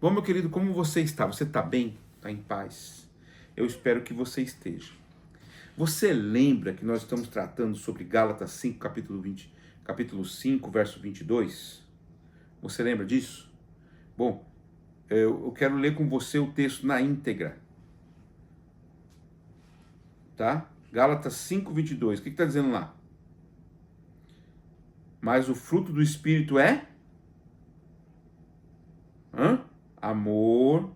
Bom, meu querido, como você está? Você está bem? Está em paz? Eu espero que você esteja. Você lembra que nós estamos tratando sobre Gálatas 5, capítulo 5, verso 22? Você lembra disso? Bom, eu quero ler com você o texto na íntegra. Tá? Gálatas 5, 22. O que está dizendo lá? Mas o fruto do Espírito é? Amor,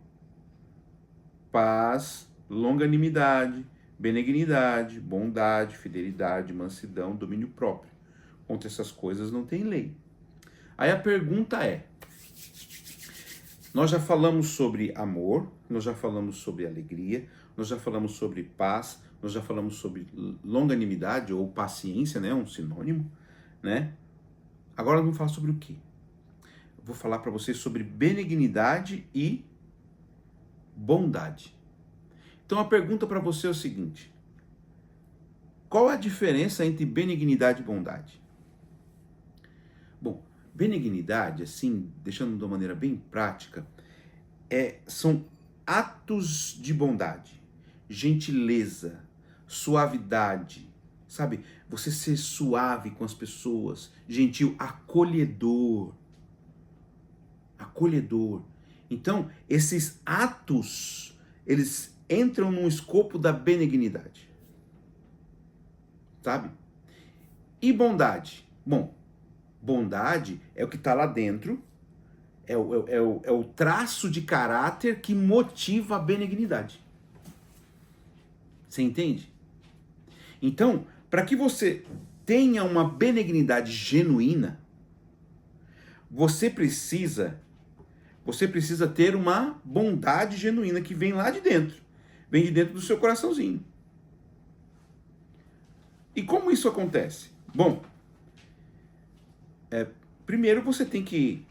paz, longanimidade, benignidade, bondade, fidelidade, mansidão, domínio próprio. Contra essas coisas não tem lei. Aí a pergunta é, nós já falamos sobre amor, nós já falamos sobre alegria, nós já falamos sobre paz, nós já falamos sobre longanimidade ou paciência, né, um sinônimo, né? Agora vamos falar sobre o quê? Eu vou falar para vocês sobre benignidade e bondade. Então a pergunta para você é o seguinte: qual a diferença entre benignidade e bondade? Bom, benignidade, assim, deixando de uma maneira bem prática, são atos de bondade, gentileza, suavidade, sabe? Você ser suave com as pessoas, gentil, acolhedor. Acolhedor. Então, esses atos, eles entram no escopo da benignidade. Sabe? E bondade? Bom, bondade é o que está lá dentro, é o traço de caráter que motiva a benignidade. Você entende? Então, para que você tenha uma benignidade genuína, você precisa ter uma bondade genuína que vem lá de dentro. Vem de dentro do seu coraçãozinho. E como isso acontece? Bom, primeiro você tem que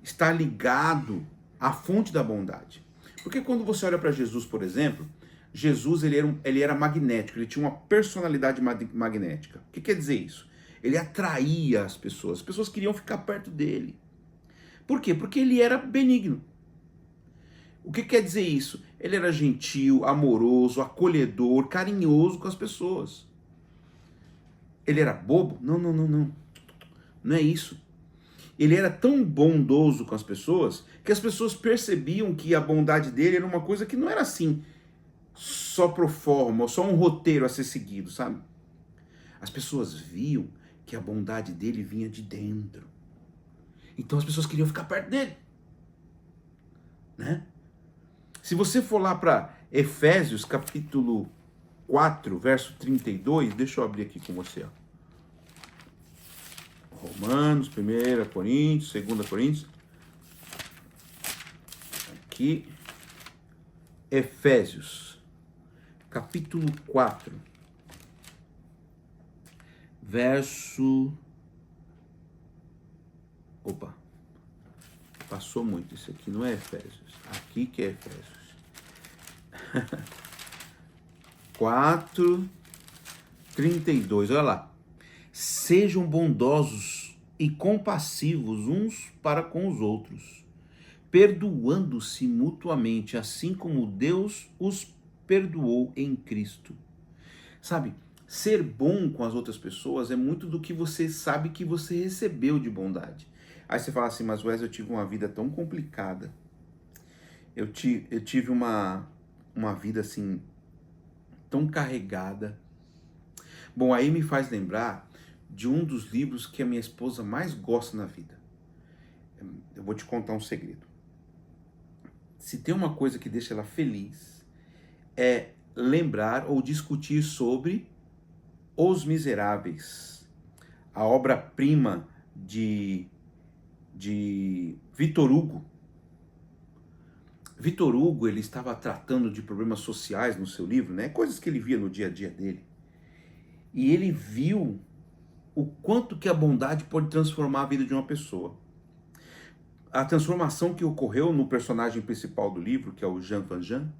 estar ligado à fonte da bondade. Porque quando você olha para Jesus, por exemplo, Jesus ele era magnético, ele tinha uma personalidade magnética. O que quer dizer isso? Ele atraía as pessoas queriam ficar perto dele. Por quê? Porque ele era benigno. O que quer dizer isso? Ele era gentil, amoroso, acolhedor, carinhoso com as pessoas. Ele era bobo? Não. Não é isso. Ele era tão bondoso com as pessoas que as pessoas percebiam que a bondade dele era uma coisa que não era assim, só pro forma, ou só um roteiro a ser seguido, sabe? As pessoas viam que a bondade dele vinha de dentro. Então as pessoas queriam ficar perto dele, né? Se você for lá para Efésios capítulo 4, verso 32, deixa eu abrir aqui com você, ó. Romanos, 1 Coríntios, 2 Coríntios. Aqui, Efésios, capítulo 4, verso... Opa, passou muito isso aqui, não é Efésios. Aqui que é Efésios. 4, 32, olha lá. Sejam bondosos e compassivos uns para com os outros, perdoando-se mutuamente, assim como Deus os perdoou em Cristo. Sabe, ser bom com as outras pessoas é muito do que você sabe que você recebeu de bondade. Aí você fala assim, mas Wesley, eu tive uma vida tão complicada. Eu tive uma vida assim, tão carregada. Bom, aí me faz lembrar de um dos livros que a minha esposa mais gosta na vida. Eu vou te contar um segredo. Se tem uma coisa que deixa ela feliz, é lembrar ou discutir sobre Os Miseráveis, a obra-prima de Victor Hugo. Victor Hugo, ele estava tratando de problemas sociais no seu livro, né? Coisas que ele via no dia a dia dele. E ele viu o quanto que a bondade pode transformar a vida de uma pessoa. A transformação que ocorreu no personagem principal do livro, que é o Jean Valjean,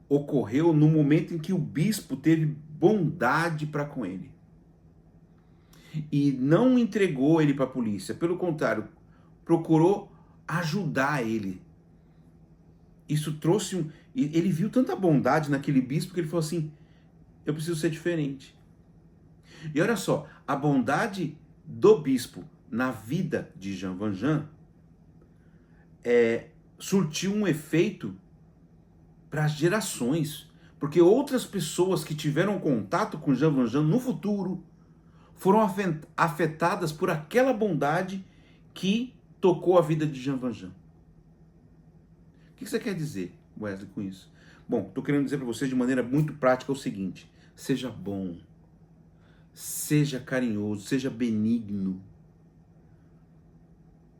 ocorreu no momento em que o bispo teve bondade para com ele. E não entregou ele para a polícia, pelo contrário, procurou ajudar ele. Isso trouxe um... Ele viu tanta bondade naquele bispo que ele falou assim, eu preciso ser diferente. E olha só, a bondade do bispo na vida de Jean Valjean surtiu um efeito para as gerações, porque outras pessoas que tiveram contato com Jean Valjean no futuro foram afetadas por aquela bondade que tocou a vida de Jean Valjean. O que você quer dizer, Wesley, com isso? Bom, estou querendo dizer para vocês de maneira muito prática o seguinte: seja bom, seja carinhoso, seja benigno,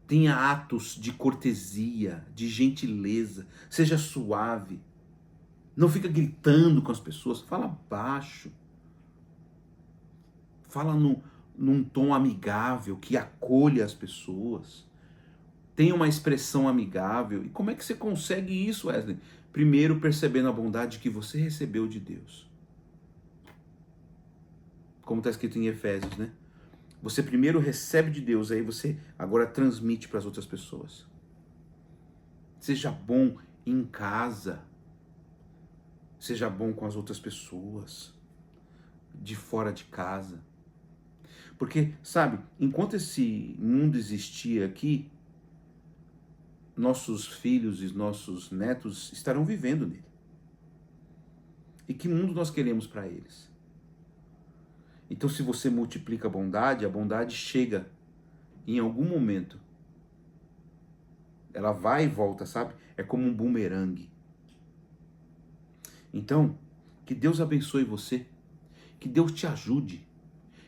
tenha atos de cortesia, de gentileza, seja suave, não fica gritando com as pessoas, fala baixo, fala num tom amigável, que acolha as pessoas, tenha uma expressão amigável. E como é que você consegue isso, Wesley? Primeiro, percebendo a bondade que você recebeu de Deus. Como está escrito em Efésios, né? Você primeiro recebe de Deus, aí você agora transmite para as outras pessoas. Seja bom em casa. Seja bom com as outras pessoas. De fora de casa. Porque, sabe, enquanto esse mundo existia aqui, nossos filhos e nossos netos estarão vivendo nele. E que mundo nós queremos para eles? Então, se você multiplica a bondade chega em algum momento. Ela vai e volta, sabe? É como um bumerangue. Então, que Deus abençoe você. Que Deus te ajude.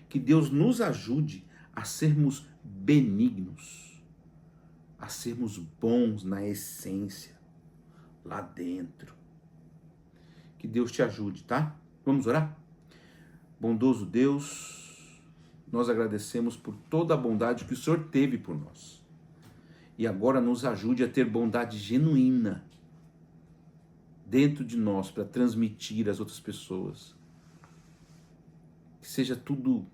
Que Deus nos ajude a sermos benignos. A sermos bons na essência. Lá dentro. Que Deus te ajude, tá? Vamos orar? Bondoso Deus, nós agradecemos por toda a bondade que o Senhor teve por nós. E agora nos ajude a ter bondade genuína dentro de nós para transmitir às outras pessoas. Que seja tudo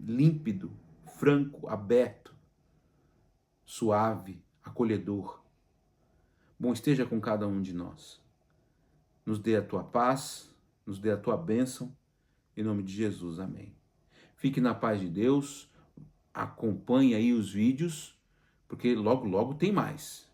límpido, franco, aberto, suave, acolhedor. Bom, esteja com cada um de nós. Nos dê a tua paz, nos dê a tua bênção. Em nome de Jesus, amém. Fique na paz de Deus. Acompanhe aí os vídeos, porque logo, logo tem mais.